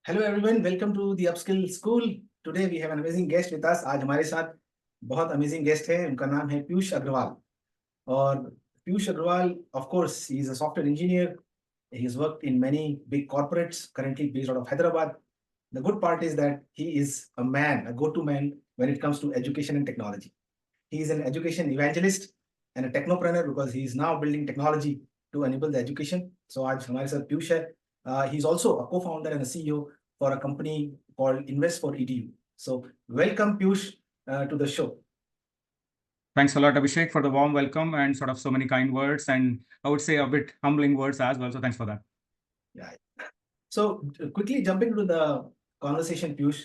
Hello everyone, welcome to the Upskill School. Today we have an amazing guest with us. आज हमारे साथ बहुत amazing guest है. उनका नाम है पीयूष अग्रवाल. और Piyush Agarwal, of course, he is a software engineer. He has worked in many big corporates, currently based out of Hyderabad. The good part is that he is a man, a go-to man when it comes to education and technology. He is an education evangelist and a technopreneur because he is now building technology to enable the education. So आज हमारे साथ पीयूष है. He's also a co-founder and a CEO for a company called Invest4Edu. So welcome Peeyush to the show. Thanks a lot, Abhishek, for the warm welcome and sort of so many kind words, and I would say a bit humbling words as well. So thanks for that. Yeah. So quickly jumping to the conversation, Peeyush,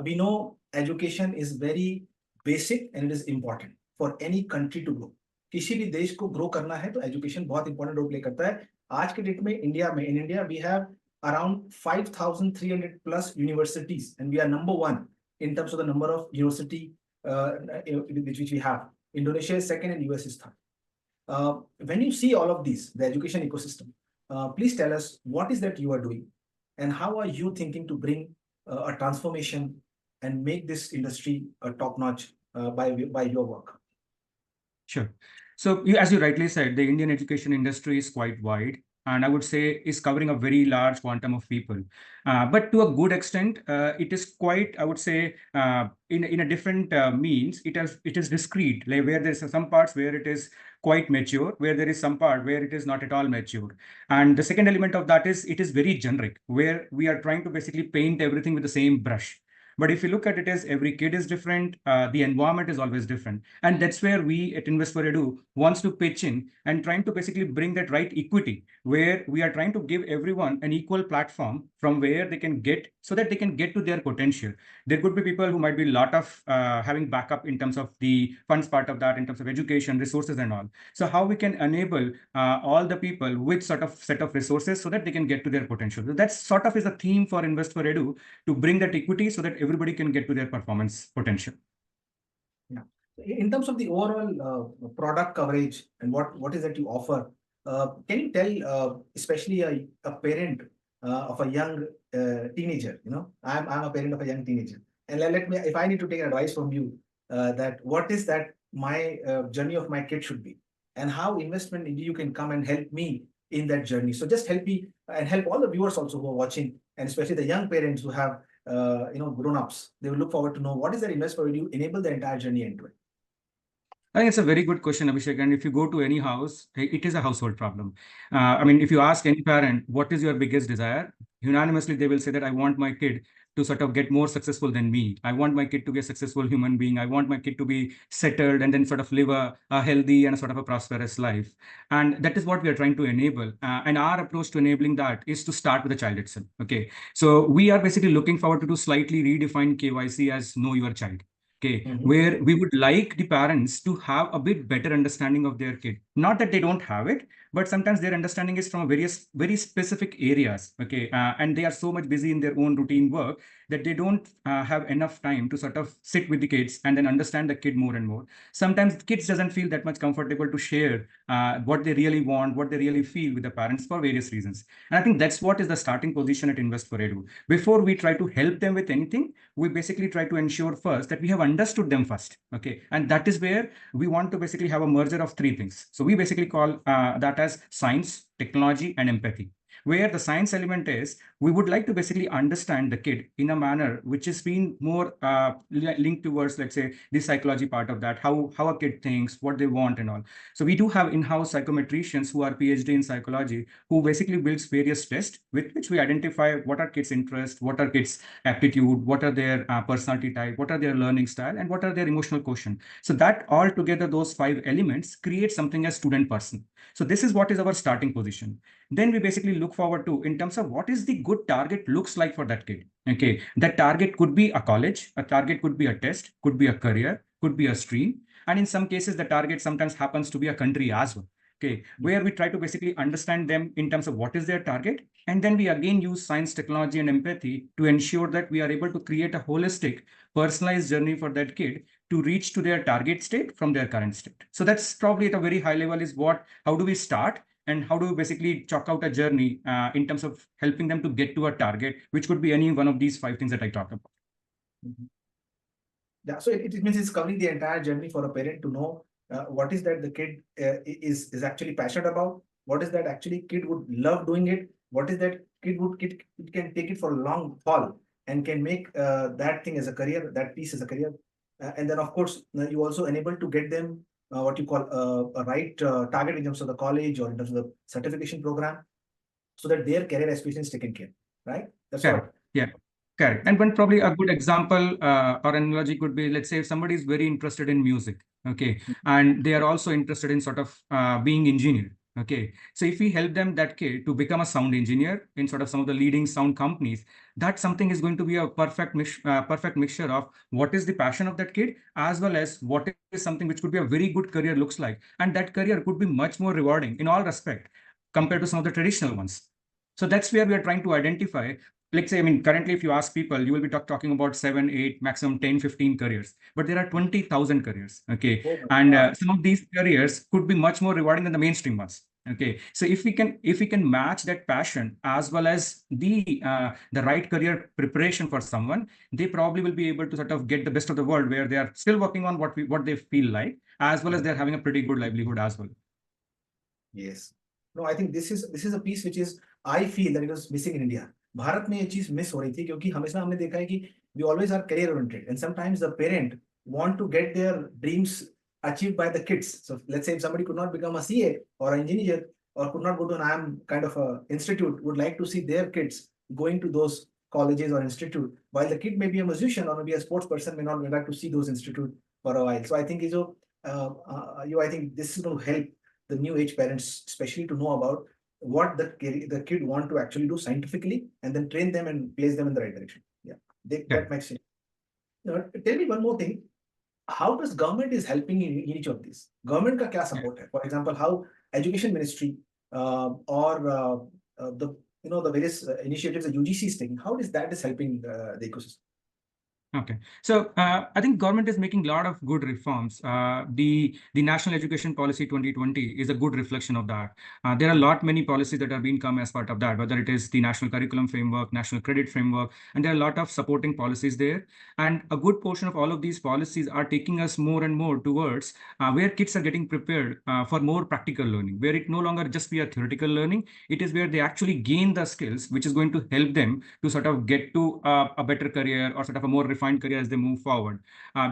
we know education is very basic and it is important for any country to grow. किसी भी देश को grow करना है तो education बहुत important role play करता है. आज के डेट में इंडिया में, in India we have around 5,300 plus universities, and we are number one in terms of the number of university which we have. Indonesia is second and US is third. When you see all of these, the education ecosystem, please tell us what is that you are doing and how are you thinking to bring a transformation and make this industry a top-notch by your work? Sure. So as you rightly said, the Indian education industry is quite wide, and I would say is covering a very large quantum of people. But to a good extent, it is quite, I would say, in a different means, it is discrete, like where there's some parts where it is quite mature, where there is some part where it is not at all mature. And the second element of that is it is very generic, where we are trying to basically paint everything with the same brush. But if you look at it as every kid is different, the environment is always different. And that's where we at Invest4Edu wants to pitch in and trying to basically bring that right equity, where we are trying to give everyone an equal platform from where they can get, so that they can get to their potential. There could be people who might be a lot of having backup in terms of the funds part of that, in terms of education, resources and all. So how we can enable all the people with sort of set of resources so that they can get to their potential. So that's sort of is a theme for Invest4Edu, to bring that equity so that everybody can get to their performance potential. Yeah. In terms of the overall product coverage and what is that you offer, can you tell, especially a parent of a young teenager, I'm a parent of a young teenager, and let me, if I need to take advice from you, that what is that my journey of my kid should be, and how investment in you can come and help me in that journey. So just help me and help all the viewers also who are watching, and especially the young parents who have grown-ups. They will look forward to know what is their Invest4Edu enable the entire journey end to end. I think it's a very good question, Abhishek. And if you go to any house, it is a household problem. I mean, if you ask any parent, what is your biggest desire? Unanimously, they will say that I want my kid to sort of get more successful than me. I want my kid to be a successful human being. I want my kid to be settled and then sort of live a healthy and a sort of a prosperous life. And that is what we are trying to enable. And our approach to enabling that is to start with the child itself. Okay. So we are basically looking forward to do slightly redefine KYC as know your child. Okay, where we would like the parents to have a bit better understanding of their kid. Not that they don't have it, but sometimes their understanding is from very specific areas. Okay, and they are so much busy in their own routine work that they don't have enough time to sort of sit with the kids and then understand the kid more and more. Sometimes kids doesn't feel that much comfortable to share what they really want, what they really feel with the parents for various reasons. And I think that's what is the starting position at Invest4Edu. Before we try to help them with anything, we basically try to ensure first that we have understood them first. Okay, and that is where we want to basically have a merger of three things. So we basically call that as science, technology, and empathy. Where the science element is, we would like to basically understand the kid in a manner which is being more linked towards, let's say, the psychology part of that, how a kid thinks, what they want and all. So we do have in-house psychometricians who are PhD in psychology, who basically builds various tests with which we identify what are kids' interests, what are kids' aptitude, what are their personality type, what are their learning style, and what are their emotional quotient. So that all together, those 5 elements create something as student person. So this is what is our starting position. Then we basically look forward to in terms of what is the good target looks like for that kid. Okay, that target could be a college, a target could be a test, could be a career, could be a stream, and in some cases the target sometimes happens to be a country as well. Okay, where we try to basically understand them in terms of what is their target, and then we again use science, technology, and empathy to ensure that we are able to create a holistic, personalized journey for that kid to reach to their target state from their current state. So that's probably at a very high level is how do we start? and how do you basically chalk out a journey in terms of helping them to get to a target, which could be any one of these 5 things that I talked about. Yeah, so it means it's covering the entire journey for a parent to know what is that the kid is actually passionate about, what is that actually kid would love doing it, what is that kid can take it for a long haul and can make that thing as a career, that piece as a career. And then of course, you also enable to get them what you call a right target in terms of the college or in terms of the certification program, so that their career aspiration is taken care, right? That's Correct. what. Yeah. Correct. And one probably a good example or analogy could be, let's say if somebody is very interested in music, okay, and they are also interested in sort of being engineer. Okay, so if we help them, that kid, to become a sound engineer in sort of some of the leading sound companies, that something is going to be a perfect mixture of what is the passion of that kid, as well as what is something which could be a very good career looks like, and that career could be much more rewarding in all respect compared to some of the traditional ones. So that's where we are trying to identify. Let's say, I mean, currently, if you ask people, you will be talking about 7, 8, maximum 10, 15 careers, but there are 20,000 careers. Okay. Oh my And God. some of these careers could be much more rewarding than the mainstream ones. Okay. So if we can match that passion as well as the right career preparation for someone, they probably will be able to sort of get the best of the world, where they are still working on what they feel like, as well as they're having a pretty good livelihood as well. Yes. No, I think this is a piece which is, I feel that it was missing in India. Bharat में ये चीज miss हो रही थी, क्योंकि हमेशा हमने देखा है कि we always are career oriented and sometimes the parent want to get their dreams achieved by the kids. So let's say if somebody could not become a CA or an engineer or could not go to an IIM kind of a institute, would like to see their kids going to those colleges or institute, while the kid may be a musician or maybe a sports person, may not like to see those institute for a while. So I think I think this is going to help the new age parents, especially to know about what the kid want to actually do scientifically, and then train them and place them in the right direction. Yeah, that makes sense. Now, tell me one more thing. How does government is helping in each of these? Government का क्या support है? For example, how education ministry or the the various initiatives the UGC is taking, how is that is helping the ecosystem? Okay, so I think government is making a lot of good reforms. The National Education Policy 2020 is a good reflection of that. There are a lot many policies that are being come as part of that, whether it is the National Curriculum Framework, National Credit Framework, and there are a lot of supporting policies there. And a good portion of all of these policies are taking us more and more towards where kids are getting prepared for more practical learning, where it no longer just be a theoretical learning. It is where they actually gain the skills, which is going to help them to sort of get to a better career or sort of a more refined career as they move forward.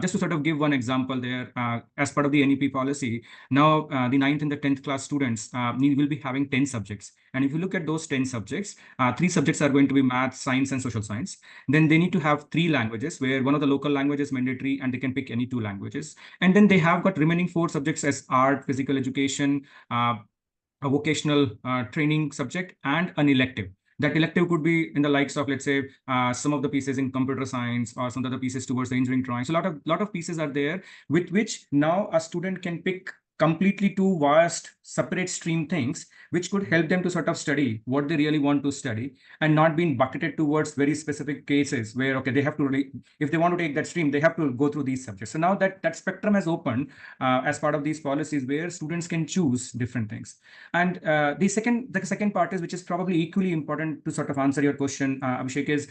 Just to sort of give one example there, as part of the NEP policy, now the 9th and the 10th class students will be having 10 subjects. And if you look at those 10 subjects, 3 subjects are going to be math, science, and social science. Then they need to have 3 languages, where one of the local languages is mandatory, and they can pick any 2 languages. And then they have got remaining 4 subjects as art, physical education, a vocational training subject, and an elective. That elective could be in the likes of, let's say, some of the pieces in computer science or some of the pieces towards the engineering drawing. So a lot of pieces are there with which now a student can pick completely 2 vast separate stream things, which could help them to sort of study what they really want to study, and not being bucketed towards very specific cases where, okay, they have to if they want to take that stream, they have to go through these subjects. So now that spectrum has opened as part of these policies, where students can choose different things. And the second part is, which is probably equally important to sort of answer your question, Abhishek, is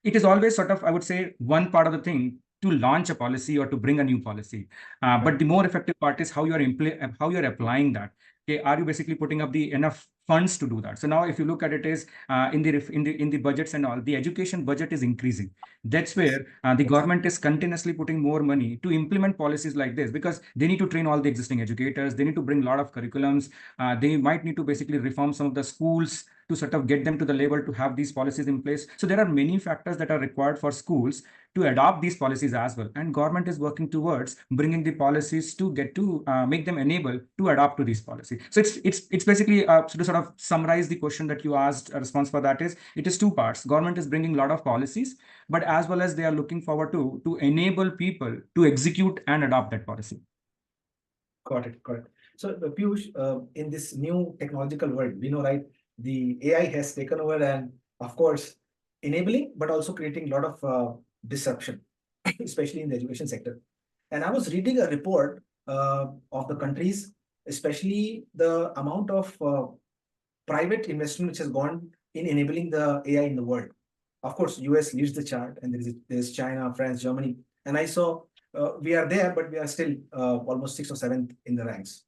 it is always sort of, I would say, one part of the thing to launch a policy or to bring a new policy. But the more effective part is how you are applying that. Okay, are you basically putting up the enough funds to do that? So now, if you look at it, is in the budgets and all, the education budget is increasing. That's where the government is continuously putting more money to implement policies like this, because they need to train all the existing educators. They need to bring a lot of curriculums. They might need to basically reform some of the schools to sort of get them to the level to have these policies in place. So there are many factors that are required for schools to adopt these policies as well. And government is working towards bringing the policies to get to make them enable to adapt to these policies. So it's basically to sort of summarize the question that you asked, a response for that is, it is 2 parts. Government is bringing a lot of policies, but as well as they are looking forward to enable people to execute and adopt that policy. Got it. So Peeyush, in this new technological world, we know, right, the AI has taken over and, of course, enabling, but also creating a lot of disruption, especially in the education sector. And I was reading a report of the countries especially the amount of private investment which has gone in enabling the AI in the world. Of course, US leads the chart, and there's China, France, Germany, and I saw we are there, but we are still almost sixth or seventh in the ranks.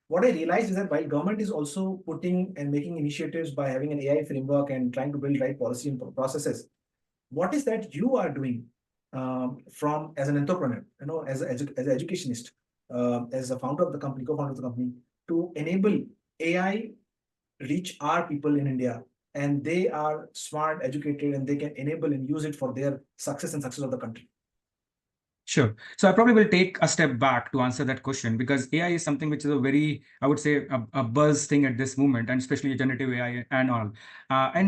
What I realized is that while government is also putting and making initiatives by having an AI framework and trying to build right policy and processes, what is that you are doing from as an entrepreneur, as as an educationist, as a founder of the company, co-founder of the company, to enable AI reach our people in India, and they are smart, educated, and they can enable and use it for their success and success of the country? Sure. So I probably will take a step back to answer that question, because AI is something which is a very, I would say, a buzz thing at this moment, and especially generative AI and all. I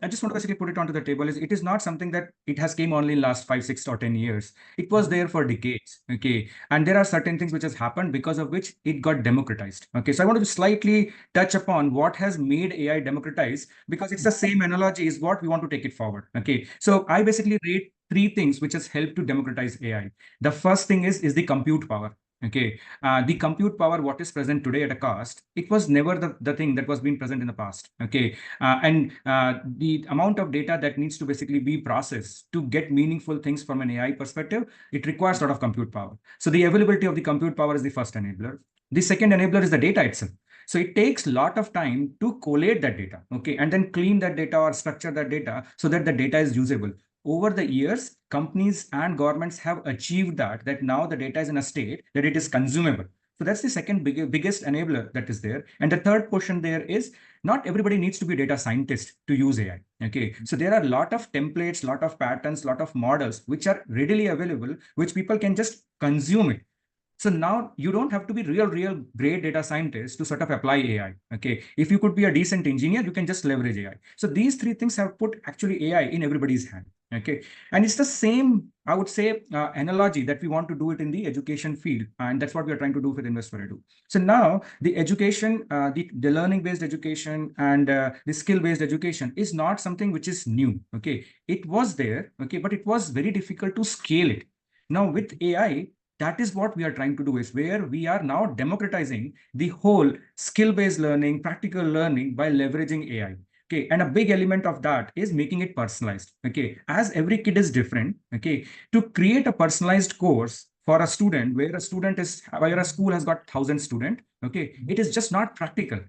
just want to basically put it onto the table. It is not something that it has came only in last 5, 6, or 10 years. It was there for decades. Okay. And there are certain things which has happened because of which it got democratized. Okay. So I want to slightly touch upon what has made AI democratized, because it's the same analogy is what we want to take it forward. Okay. So I basically rate three things which has helped to democratize AI. The first thing is the compute power. Okay, the compute power, what is present today at a cost, it was never the thing that was being present in the past. Okay, and the amount of data that needs to basically be processed to get meaningful things from an AI perspective, it requires a lot of compute power. So the availability of the compute power is the first enabler. The second enabler is the data itself. So it takes a lot of time to collate that data, okay, and then clean that data or structure that data so that the data is usable. Over the years, companies and governments have achieved that now the data is in a state that it is consumable. So that's the second biggest enabler that is there. And the third portion there is not everybody needs to be a data scientist to use AI. Okay. So there are a lot of templates, lot of patterns, lot of models which are readily available, which people can just consume it. So now you don't have to be real great data scientist to sort of apply AI. Okay. If you could be a decent engineer, you can just leverage AI. So these three things have put actually AI in everybody's hand. Okay. And it's the same, I would say, analogy that we want to do it in the education field. And that's what we are trying to do with Invest4Edu. So now the education, the learning-based education and the skill-based education is not something which is new. Okay. It was there. Okay. But it was very difficult to scale it. Now with AI, that is what we are trying to do, is where we are now democratizing the whole skill-based learning, practical learning by leveraging AI. Okay, and a big element of that is making it personalized. Okay, as every kid is different. Okay, to create a personalized course for a student where a school has got 1,000 students. Okay, it is just not practical.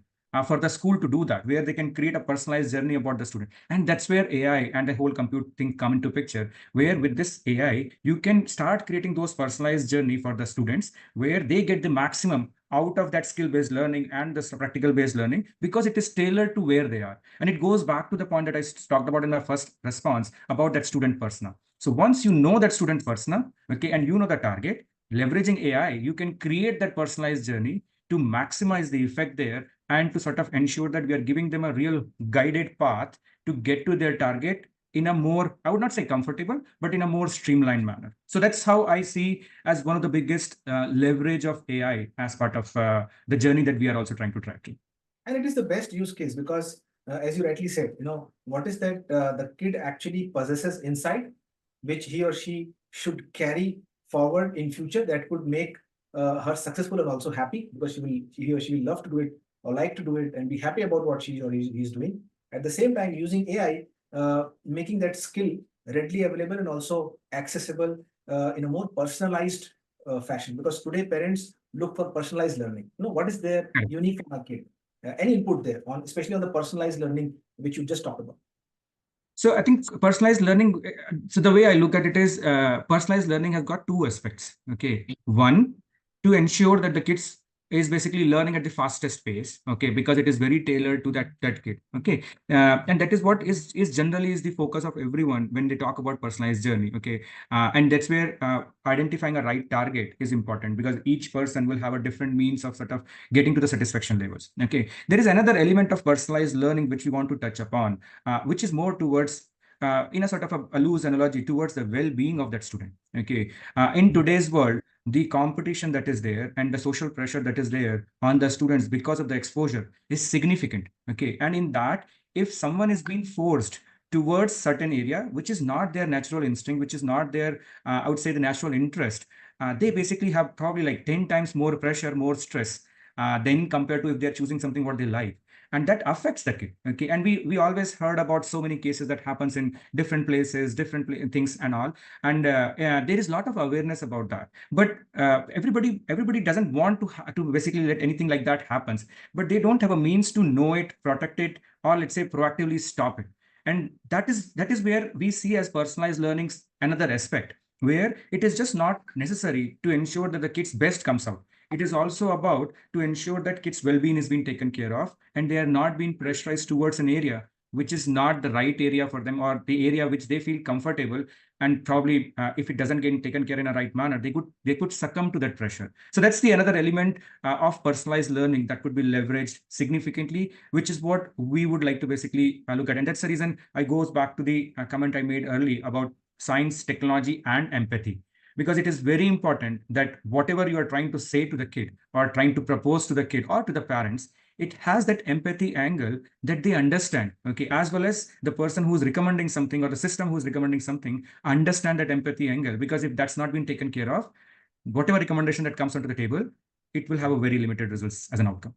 For the school to do that, where they can create a personalized journey about the student. And that's where AI and the whole compute thing come into picture, where with this AI, you can start creating those personalized journey for the students, where they get the maximum out of that skill-based learning and the practical-based learning, because it is tailored to where they are. And it goes back to the point that I talked about in my first response about that student persona. So once you know that student persona, okay, and you know the target, leveraging AI, you can create that personalized journey to maximize the effect there, and to sort of ensure that we are giving them a real guided path to get to their target in a more, I would not say comfortable, but in a more streamlined manner. So that's how I see as one of the biggest leverage of AI as part of the journey that we are also trying to track. And it is the best use case because, as you rightly said, what is that the kid actually possesses inside, which he or she should carry forward in future, that could make her successful and also happy, because he or she will love to do it or like to do it and be happy about what she or he is doing. At the same time, using AI, making that skill readily available and also accessible in a more personalized fashion. Because today parents look for personalized learning. What is their unique for our kid? Any input there on, especially on the personalized learning, which you just talked about? So I think personalized learning, so the way I look at it is personalized learning has got two aspects. Okay. One, to ensure that the kids is basically learning at the fastest pace. Okay. Because it is very tailored to that kid. Okay. And that is what is generally is the focus of everyone when they talk about personalized journey. Okay. And that's where identifying a right target is important, because each person will have a different means of sort of getting to the satisfaction levels. Okay. There is another element of personalized learning which we want to touch upon, which is more towards in a sort of a loose analogy towards the well-being of that student. Okay, in today's world, the competition that is there and the social pressure that is there on the students because of the exposure is significant. Okay, and in that, if someone is being forced towards certain area which is not their natural instinct, which is not their, I would say, the natural interest, they basically have probably like 10 times more pressure, more stress. then compared to if they're choosing something what they like. And that affects the kid. Okay. And we always heard about so many cases that happens in different places, things and all. And yeah, there is a lot of awareness about that. But everybody doesn't want to basically let anything like that happens, but they don't have a means to know it, protect it, or let's say proactively stop it. And that is where we see as personalized learnings another aspect, where it is just not necessary to ensure that the kid's best comes out. It is also about to ensure that kids' well-being is being taken care of, and they are not being pressurized towards an area which is not the right area for them, or the area which they feel comfortable. And probably if it doesn't get taken care in a right manner, they could succumb to that pressure. So that's the another element of personalized learning that could be leveraged significantly, which is what we would like to basically look at. And that's the reason I goes back to the comment I made early about science, technology, and empathy, because it is very important that whatever you are trying to say to the kid or trying to propose to the kid or to the parents, it has that empathy angle that they understand. Okay. As well as the person who's recommending something or the system who's recommending something understand that empathy angle, because if that's not been taken care of, whatever recommendation that comes onto the table, it will have a very limited results as an outcome.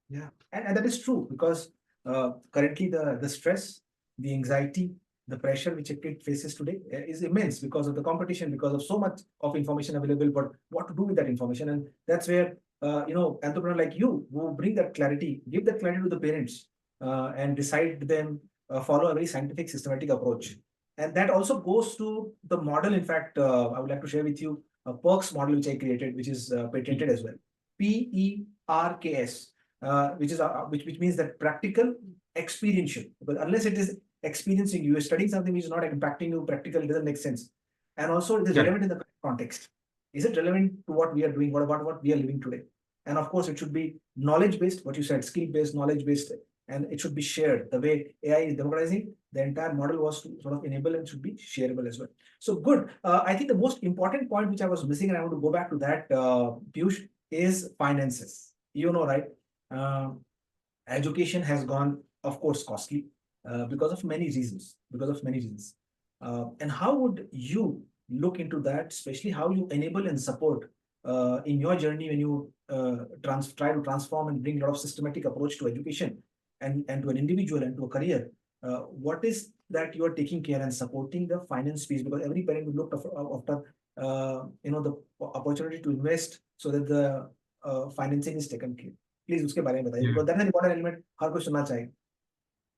Yeah, and that is true, because currently the stress, the anxiety, the pressure which a kid faces today is immense because of the competition, because of so much of information available. But what to do with that information? And that's where entrepreneur like you who bring that clarity, give that clarity to the parents, and decide them follow a very scientific, systematic approach. And that also goes to the model. In fact, I would like to share with you a perks model which I created, which is patented as well. PERKS, which means that practical, experiential. But unless it is experiencing, you are studying something which is not impacting you practically, it doesn't make sense. And also it is relevant in the context. Is it relevant to what we are doing? What about what we are living today? And of course, it should be knowledge based, what you said, skill based, knowledge based, and it should be shared. The way AI is democratizing, the entire model was to sort of enable and should be shareable as well. So good. I think the most important point which I was missing, and I want to go back to that, Peeyush, is finances. Right? Uh, Education has gone, of course, costly because of many reasons. And how would you look into that, especially how you enable and support in your journey when you try to transform and bring a lot of systematic approach to education and to an individual and to a career? What is that you are taking care and supporting the finance piece? Because every parent would look after the opportunity to invest so that the financing is taken care. Please उसके बारे में बताइए, Yeah. because that's an important element हर कोई सुनना चाहिए.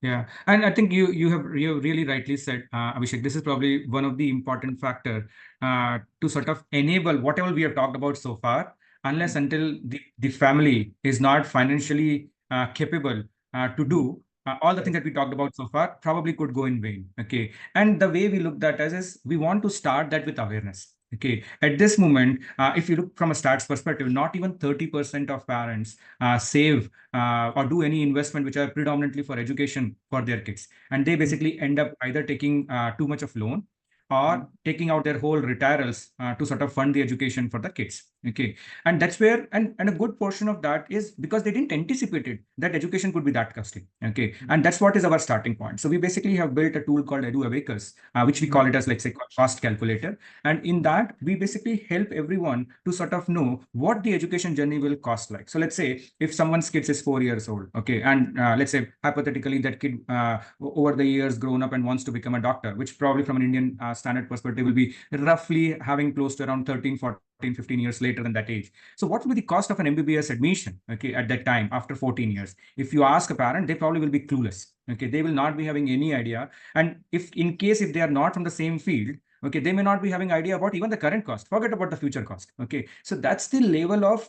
Yeah, and I think you really rightly said, Abhishek. This is probably one of the important factor to sort of enable whatever we have talked about so far. Unless until the family is not financially capable to do all the things that we talked about so far, probably could go in vain. Okay, and the way we look at as is we want to start that with awareness. Okay, at this moment, if you look from a stats perspective, not even 30% of parents save or do any investment which are predominantly for education for their kids. And they basically end up either taking too much of loan or taking out their whole retirals to sort of fund the education for the kids. Okay. And that's where, and a good portion of that is because they didn't anticipate it, that education could be that costly. Okay. And that's what is our starting point. So we basically have built a tool called Edu Abacus, which we call it as like say cost calculator. And in that, we basically help everyone to sort of know what the education journey will cost like. So let's say if someone's kid is 4 years old, okay, and let's say hypothetically that kid over the years grown up and wants to become a doctor, which probably from an Indian standard perspective will be roughly having close to around 13, 14, 15 years later than that age. So what will be the cost of an MBBS admission, okay, at that time after 14 years? If you ask a parent, they probably will be clueless. Okay, they will not be having any idea. And if in case if they are not from the same field, okay, they may not be having idea about even the current cost. Forget about the future cost. Okay, so that's the level of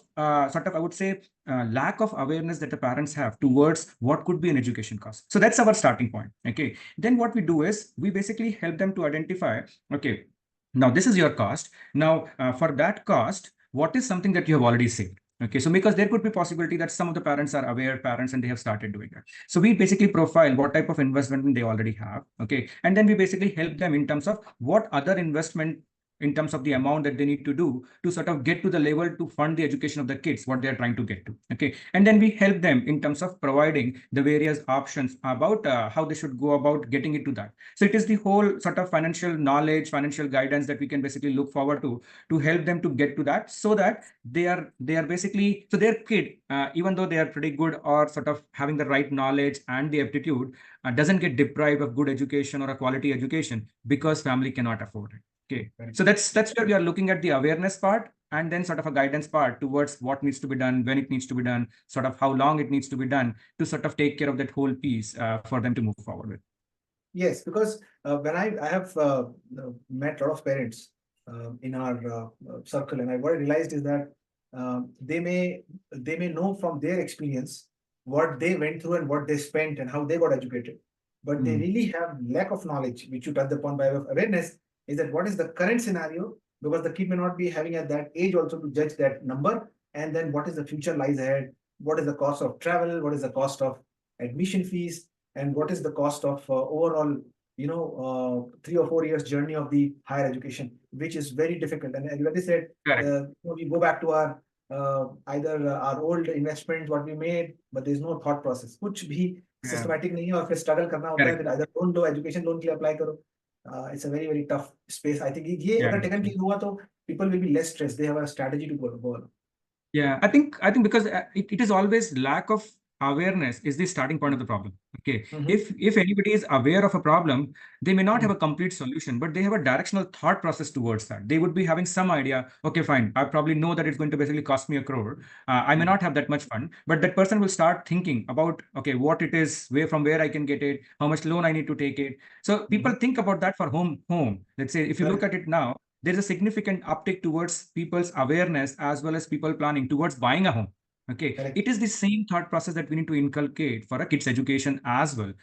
sort of, I would say, lack of awareness that the parents have towards what could be an education cost. So that's our starting point. Okay, then what we do is we basically help them to identify, okay, now this is your cost. Now for that cost, what is something that you have already saved? Okay, so because there could be possibility that some of the parents are aware parents and they have started doing that. So we basically profile what type of investment they already have. Okay, and then we basically help them in terms of what other investment in terms of the amount that they need to do to sort of get to the level to fund the education of the kids, what they're trying to get to. Okay. And then we help them in terms of providing the various options about how they should go about getting it to that. So it is the whole sort of financial knowledge, financial guidance that we can basically look forward to help them to get to that, so that they are basically, so their kid, even though they are pretty good or sort of having the right knowledge and the aptitude, doesn't get deprived of good education or a quality education because family cannot afford it. Okay. Correct. So that's where we are looking at the awareness part, and then sort of a guidance part towards what needs to be done, when it needs to be done, sort of how long it needs to be done to sort of take care of that whole piece for them to move forward with. Yes, because when I have met a lot of parents in our circle, and what I realized is that they may know from their experience what they went through and what they spent and how they got educated, but they really have lack of knowledge, which you touched upon by way of awareness, is that what is the current scenario, because the kid may not be having at that age also to judge that number, and then what is the future lies ahead, what is the cost of travel, what is the cost of admission fees, and what is the cost of overall 3 or 4 years journey of the higher education, which is very difficult. And like I said, we go back to our either our old investments what we made, but there's no thought process, कुछ भी systematic नहीं है, और फिर struggle करना होता है, फिर either loan लो, education loan के लिए apply करो. It's a very very tough space. I think ये अगर taken care हुआ तो people will be less stressed. They have a strategy to go on. Yeah, I think because it is always lack of awareness is the starting point of the problem. Okay. If anybody is aware of a problem, they may not have a complete solution, but they have a directional thought process towards that. They would be having some idea, okay, fine, I probably know that it's going to basically cost me 1 crore. I may not have that much fund, but that person will start thinking about, okay, what it is, from where I can get it, how much loan I need to take it. So people think about that for home. Let's say if you look at it now, there's a significant uptick towards people's awareness as well as people planning towards buying a home. Okay. Correct. It is the same thought process that we need to inculcate for a kid's education as well.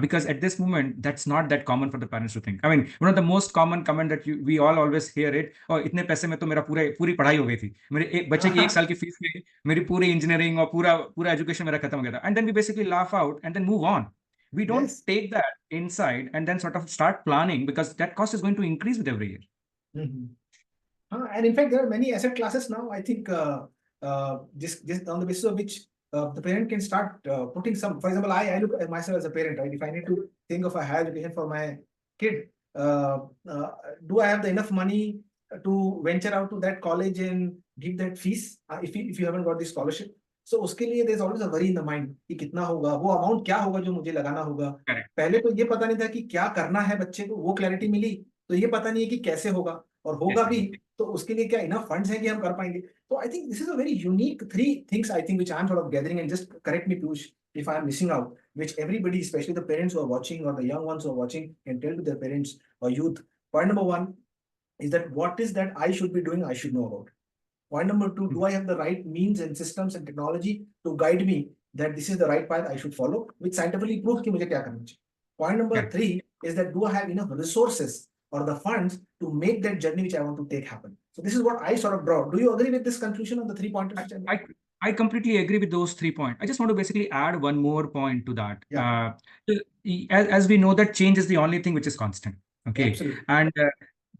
Because at this moment, that's not that common for the parents to think. I mean, one of the most common comment that we all always hear it, oh, इतने पैसे में तो मेरा पूरी पढ़ाई हो गई थी. मेरे बच्चे की 1 साल की फीस में मेरी पूरी इंजीनियरिंग और पूरा एजुकेशन मेरा खत्म हो गया था. And then we basically laugh out and then move on. We don't take that inside and then sort of start planning, because that cost is going to increase with every year. And in fact, there are many asset classes now. I think this on the basis of which the parent can start putting some. For example, I look at myself as a parent, right? If I need to think of a higher education for my kid, do I have the enough money to venture out to that college and give that fees if you haven't got the scholarship? So उसके लिए there's always a worry in the mind कि कितना होगा, वो amount क्या होगा जो मुझे लगाना होगा. पहले तो ये पता नहीं था कि क्या करना है बच्चे को, वो क्लैरिटी मिली तो ये पता नहीं है कि कैसे होगा, और होगा भी तो उसके लिए क्या इनफ फंड्स हैं कि हम कर पाएंगे. तो I think this is a very unique 3 things I think which I am sort of gathering, and just correct me Piyush if I am missing out, which everybody, especially the parents who are watching or the young ones who are watching, can tell to their parents or youth. Point number 1 is that what is that I should be doing, I should know about. Point number 2, do I have the right means and systems and technology to guide me that this is the right path I should follow, which scientifically proves कि मुझे क्या करना चाहिए. Point number 3 is that do I have enough resources or the funds to make that journey which I want to take happen. So this is what I sort of brought. Do you agree with this conclusion on the 3 pointers? I completely agree with those 3 points. I just want to basically add one more point to that. As we know that change is the only thing which is constant. Okay. Absolutely. And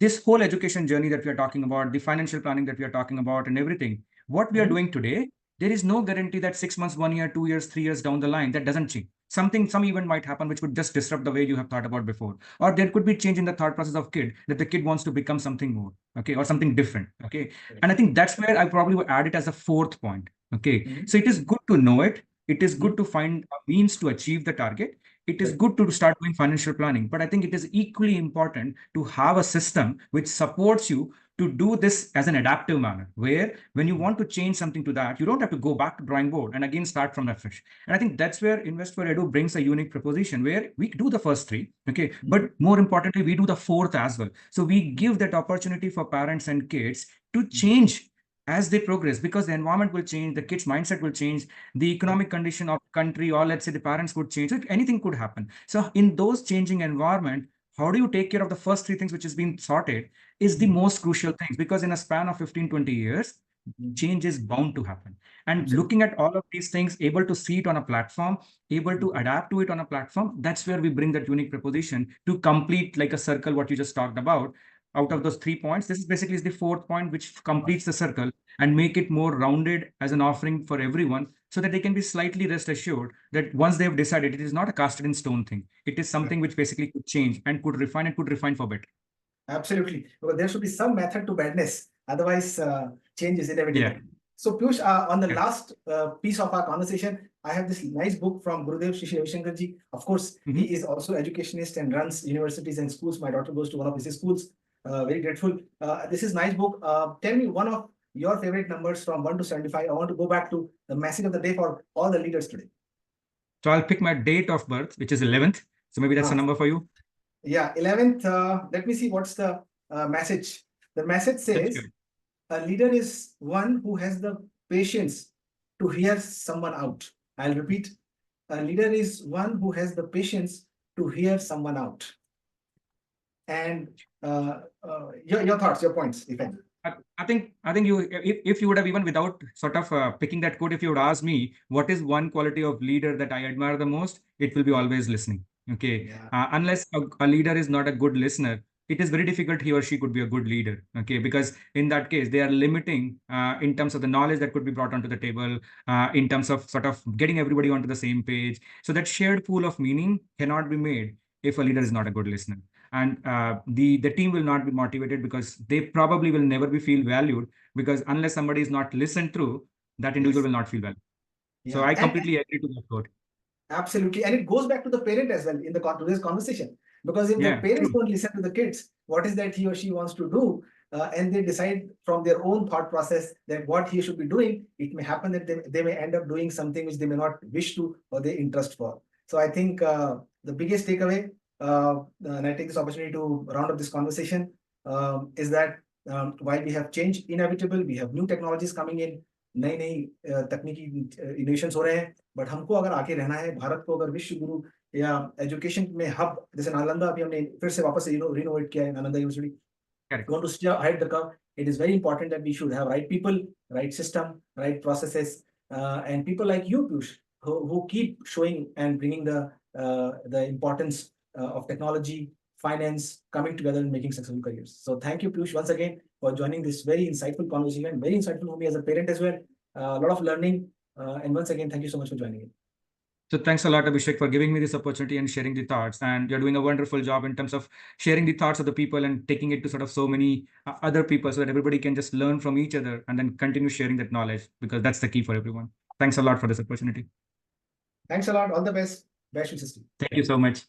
this whole education journey that we are talking about, the financial planning that we are talking about and everything, what we are doing today, there is no guarantee that 6 months, 1 year, 2 years, 3 years down the line, that doesn't change. Some event might happen which would just disrupt the way you have thought about before. Or there could be change in the thought process of kid, that the kid wants to become something more, okay, or something different, okay. And I think that's where I probably would add it as a 4th point, okay. So it is good to know it. It is good to find a means to achieve the target. It is good to start doing financial planning, but I think it is equally important to have a system which supports you to do this as an adaptive manner, where when you want to change something to that, you don't have to go back to drawing board and again start from afresh. And I think that's where Invest4Edu brings a unique proposition, where we do the first 3, okay, but more importantly, we do the 4th as well. So we give that opportunity for parents and kids to change as they progress, because the environment will change, the kids' mindset will change, the economic condition of the country, or let's say the parents would change, anything could happen. So in those changing environment, how do you take care of the first 3 things which has been sorted is the most crucial things, because in a span of 15, 20 years, change is bound to happen. And looking at all of these things, able to see it on a platform, able to adapt to it on a platform, that's where we bring that unique proposition to complete like a circle, what you just talked about. out of those 3 points, this is basically the fourth point, which completes the circle and make it more rounded as an offering for everyone, so that they can be slightly rest assured that once they've decided, it is not a casted in stone thing. It is something which basically could change and could refine for better. Absolutely. Because there should be some method to madness. Otherwise, change is inevitable. Yeah. So, Piyush, on the Yeah. last piece of our conversation, I have this nice book from Gurudev Shri Ravishankar ji. Of course, he is also educationist and runs universities and schools. My daughter goes to one of his schools. Very grateful. This is nice book. Tell me one of your favorite numbers from 1 to 75. I want to go back to the message of the day for all the leaders today. So I'll pick my date of birth, which is 11th. So maybe that's a number for you. Yeah, 11th. Let me see what's the message. The message says, a leader is one who has the patience to hear someone out. I'll repeat. A leader is one who has the patience to hear someone out. And your thoughts, your points, if any. I think you, if you would have, even without sort of picking that quote, if you would ask me what is one quality of leader that I admire the most, it will be always listening. Okay. Yeah. Unless a leader is not a good listener, it is very difficult he or she could be a good leader. Okay. Because in that case, they are limiting in terms of the knowledge that could be brought onto the table, in terms of sort of getting everybody onto the same page. So that shared pool of meaning cannot be made if a leader is not a good listener. And the team will not be motivated, because they probably will never be feel valued, because unless somebody is not listened through, that individual will not feel valued. So I completely agree to that quote. Absolutely. And it goes back to the parent as well in the today's conversation. Because if the parents don't listen to the kids, what is that he or she wants to do? And they decide from their own thought process that what he should be doing, it may happen that they may end up doing something which they may not wish to or they interest for. So I think the biggest takeaway, and I take this opportunity to round up this conversation, is that while we have change inevitable, we have new technologies coming in, नई नई तकनीकी innovations हो रहे हैं, but हमको अगर आगे रहना है, भारत को अगर विश्व गुरु या एजुकेशन में हब, जैसे नालंदा अभी हमने फिर से वापस से रिनोवेट किया है, Nalanda university, want to stay ahead the curve. It is very important that we should have right people, right system, right processes, and people like you, Piyush, who keep showing and bringing the importance of technology, finance, coming together and making successful careers. So thank you, Piyush, once again for joining this very insightful conversation, very insightful for me as a parent as well. A lot of learning, and once again, thank you so much for joining in. So thanks a lot, Abhishek, for giving me this opportunity and sharing the thoughts. And you're doing a wonderful job in terms of sharing the thoughts of the people and taking it to sort of so many other people, so that everybody can just learn from each other and then continue sharing that knowledge, because that's the key for everyone. Thanks a lot for this opportunity. Thanks a lot. All the best. Best wishes to you. Thank you so much.